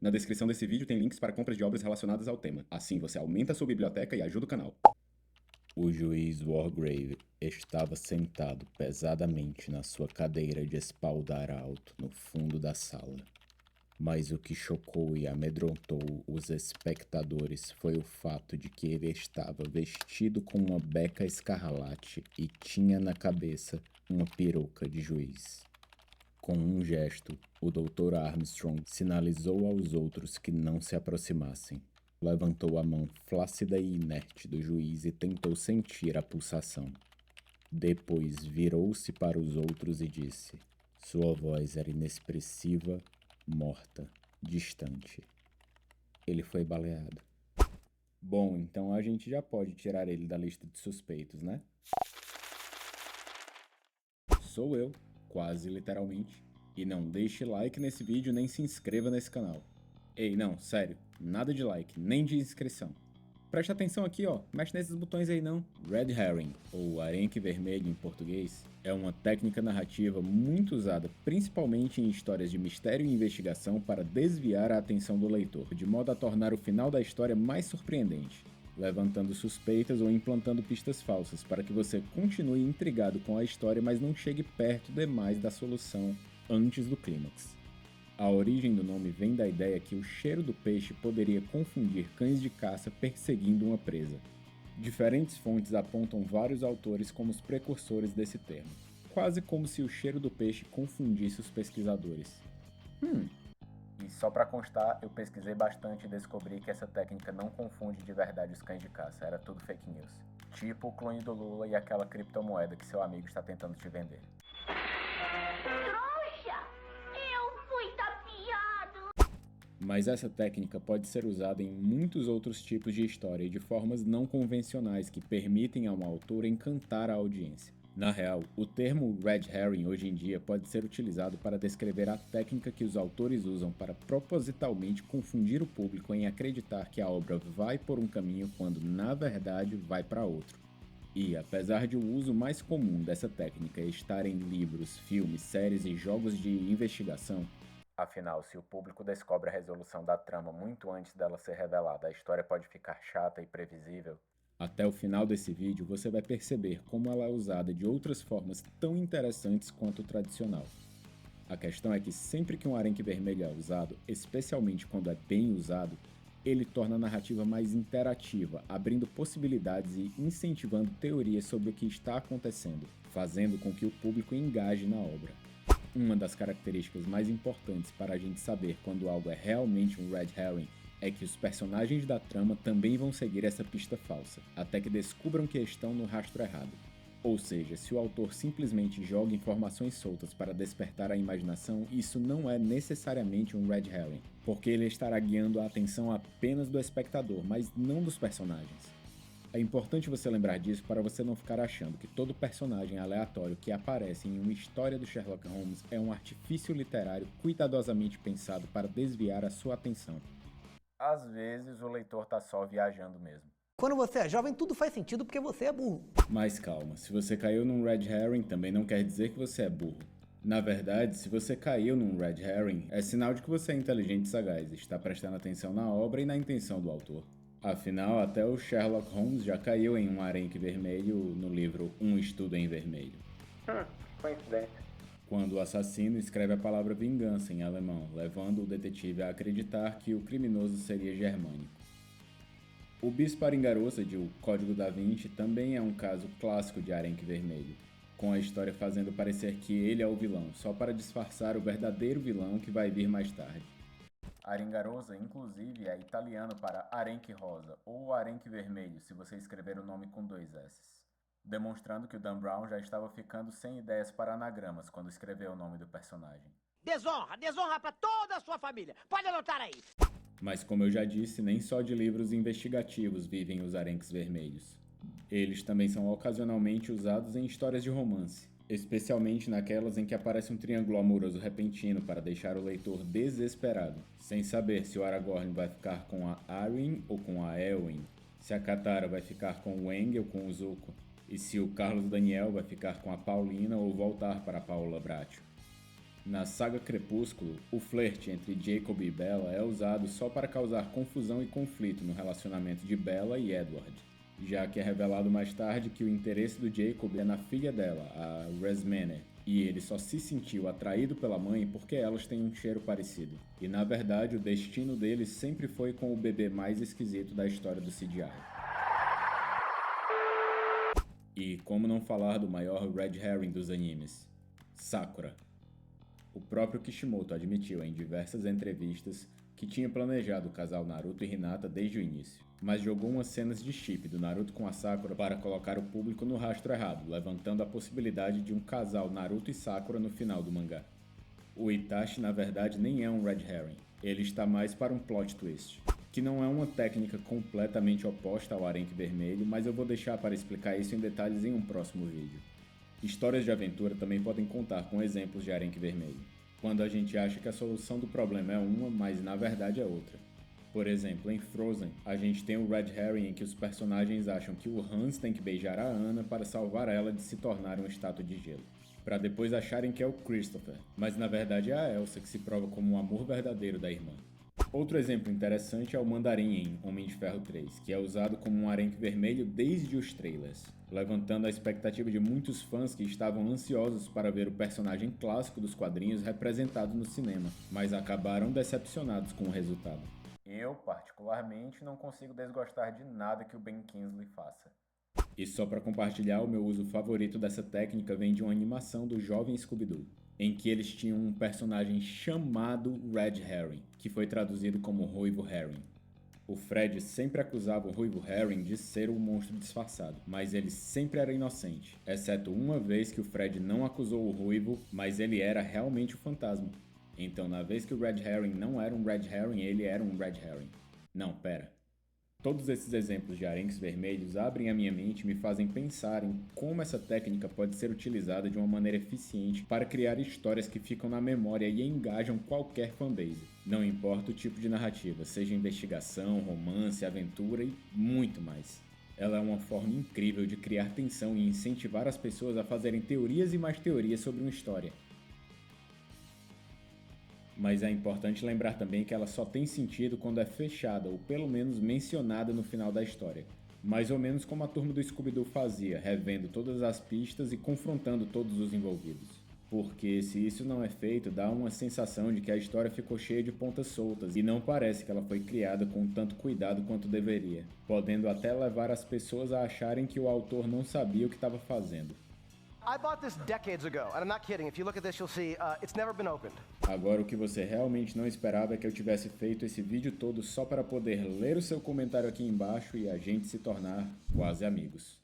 Na descrição desse vídeo tem links para compras de obras relacionadas ao tema. Assim você aumenta a sua biblioteca e ajuda o canal. O juiz Wargrave estava sentado pesadamente na sua cadeira de espaldar alto no fundo da sala. Mas o que chocou e amedrontou os espectadores foi o fato de que ele estava vestido com uma beca escarlate e tinha na cabeça uma peruca de juiz. Com um gesto, o Dr. Armstrong sinalizou aos outros que não se aproximassem. Levantou a mão flácida e inerte do juiz e tentou sentir a pulsação. Depois virou-se para os outros e disse: sua voz era inexpressiva, morta, distante. Ele foi baleado. Bom, então a gente já pode tirar ele da lista de suspeitos, né? Sou eu, quase literalmente. E não deixe like nesse vídeo nem se inscreva nesse canal. Ei, não, sério, nada de like, nem de inscrição. Presta atenção aqui, ó, mexe nesses botões aí não. Red Herring, ou arenque vermelho em português, é uma técnica narrativa muito usada principalmente em histórias de mistério e investigação para desviar a atenção do leitor, de modo a tornar o final da história mais surpreendente, levantando suspeitas ou implantando pistas falsas para que você continue intrigado com a história, mas não chegue perto demais da solução antes do clímax. A origem do nome vem da ideia que o cheiro do peixe poderia confundir cães de caça perseguindo uma presa. Diferentes fontes apontam vários autores como os precursores desse termo, quase como se o cheiro do peixe confundisse os pesquisadores. E só pra constar, eu pesquisei bastante e descobri que essa técnica não confunde de verdade os cães de caça, era tudo fake news. Tipo o clone do Lula e aquela criptomoeda que seu amigo está tentando te vender. Mas essa técnica pode ser usada em muitos outros tipos de história e de formas não convencionais que permitem a um autor encantar a audiência. Na real, o termo Red Herring hoje em dia pode ser utilizado para descrever a técnica que os autores usam para propositalmente confundir o público em acreditar que a obra vai por um caminho quando na verdade vai para outro. E, apesar de o uso mais comum dessa técnica estar em livros, filmes, séries e jogos de investigação, afinal, se o público descobre a resolução da trama muito antes dela ser revelada, a história pode ficar chata e previsível. Até o final desse vídeo, você vai perceber como ela é usada de outras formas tão interessantes quanto o tradicional. A questão é que sempre que um arenque vermelho é usado, especialmente quando é bem usado, ele torna a narrativa mais interativa, abrindo possibilidades e incentivando teorias sobre o que está acontecendo, fazendo com que o público engaje na obra. Uma das características mais importantes para a gente saber quando algo é realmente um Red Herring é que os personagens da trama também vão seguir essa pista falsa, até que descubram que estão no rastro errado. Ou seja, se o autor simplesmente joga informações soltas para despertar a imaginação, isso não é necessariamente um Red Herring, porque ele estará guiando a atenção apenas do espectador, mas não dos personagens. É importante você lembrar disso para você não ficar achando que todo personagem aleatório que aparece em uma história do Sherlock Holmes é um artifício literário cuidadosamente pensado para desviar a sua atenção. Às vezes o leitor tá só viajando mesmo. Quando você é jovem, tudo faz sentido porque você é burro. Mas calma, se você caiu num Red Herring também não quer dizer que você é burro. Na verdade, se você caiu num Red Herring, é sinal de que você é inteligente e sagaz, está prestando atenção na obra e na intenção do autor. Afinal, até o Sherlock Holmes já caiu em um arenque vermelho no livro Um Estudo em Vermelho. Coincidência. Quando o assassino escreve a palavra vingança em alemão, levando o detetive a acreditar que o criminoso seria germânico. O Bispo Aringarosa de O Código da Vinci também é um caso clássico de arenque vermelho, com a história fazendo parecer que ele é o vilão, só para disfarçar o verdadeiro vilão que vai vir mais tarde. Aringarosa, inclusive, é italiano para arenque rosa, ou arenque vermelho, se você escrever o nome com 2 S. Demonstrando que o Dan Brown já estava ficando sem ideias para anagramas quando escreveu o nome do personagem. Desonra, desonra pra toda a sua família. Pode anotar aí. Mas como eu já disse, nem só de livros investigativos vivem os arenques vermelhos. Eles também são ocasionalmente usados em histórias de romance, especialmente naquelas em que aparece um triângulo amoroso repentino para deixar o leitor desesperado, sem saber se o Aragorn vai ficar com a Arryn ou com a Éowyn, se a Katara vai ficar com o Aang ou com o Zuko, e se o Carlos Daniel vai ficar com a Paulina ou voltar para a Paula Bracho. Na saga Crepúsculo, o flerte entre Jacob e Bella é usado só para causar confusão e conflito no relacionamento de Bella e Edward, já que é revelado mais tarde que o interesse do Jacob é na filha dela, a Resmene, e ele só se sentiu atraído pela mãe porque elas têm um cheiro parecido. E na verdade o destino dele sempre foi com o bebê mais esquisito da história do CGI. E como não falar do maior red herring dos animes, Sakura. O próprio Kishimoto admitiu em diversas entrevistas que tinha planejado o casal Naruto e Hinata desde o início, mas jogou umas cenas de chip do Naruto com a Sakura para colocar o público no rastro errado, levantando a possibilidade de um casal Naruto e Sakura no final do mangá. O Itachi na verdade nem é um red herring, ele está mais para um plot twist, que não é uma técnica completamente oposta ao arenque vermelho, mas eu vou deixar para explicar isso em detalhes em um próximo vídeo. Histórias de aventura também podem contar com exemplos de arenque vermelho, quando a gente acha que a solução do problema é uma, mas na verdade é outra. Por exemplo, em Frozen, a gente tem o red herring em que os personagens acham que o Hans tem que beijar a Anna para salvar ela de se tornar uma estátua de gelo, para depois acharem que é o Christopher, mas na verdade é a Elsa que se prova como o amor verdadeiro da irmã. Outro exemplo interessante é o Mandarim em Homem de Ferro 3, que é usado como um arenque vermelho desde os trailers, levantando a expectativa de muitos fãs que estavam ansiosos para ver o personagem clássico dos quadrinhos representado no cinema, mas acabaram decepcionados com o resultado. Eu, particularmente, não consigo desgostar de nada que o Ben Kingsley faça. E só para compartilhar, o meu uso favorito dessa técnica vem de uma animação do jovem Scooby-Doo, em que eles tinham um personagem chamado Red Herring, que foi traduzido como Ruivo Herring. O Fred sempre acusava o Ruivo Herring de ser um monstro disfarçado, mas ele sempre era inocente, exceto uma vez que o Fred não acusou o Ruivo, mas ele era realmente o fantasma. Então, na vez que o Red Herring não era um Red Herring, ele era um Red Herring. Não, pera. Todos esses exemplos de arenques vermelhos abrem a minha mente e me fazem pensar em como essa técnica pode ser utilizada de uma maneira eficiente para criar histórias que ficam na memória e engajam qualquer fanbase. Não importa o tipo de narrativa, seja investigação, romance, aventura e muito mais. Ela é uma forma incrível de criar tensão e incentivar as pessoas a fazerem teorias e mais teorias sobre uma história. Mas é importante lembrar também que ela só tem sentido quando é fechada ou pelo menos mencionada no final da história. Mais ou menos como a turma do Scooby-Doo fazia, revendo todas as pistas e confrontando todos os envolvidos. Porque se isso não é feito, dá uma sensação de que a história ficou cheia de pontas soltas e não parece que ela foi criada com tanto cuidado quanto deveria, podendo até levar as pessoas a acharem que o autor não sabia o que estava fazendo. I bought this decades ago, and I'm not kidding. If you look at this, you'll see it's never been opened. Agora o que você realmente não esperava é que eu tivesse feito esse vídeo todo só para poder ler o seu comentário aqui embaixo e a gente se tornar quase amigos.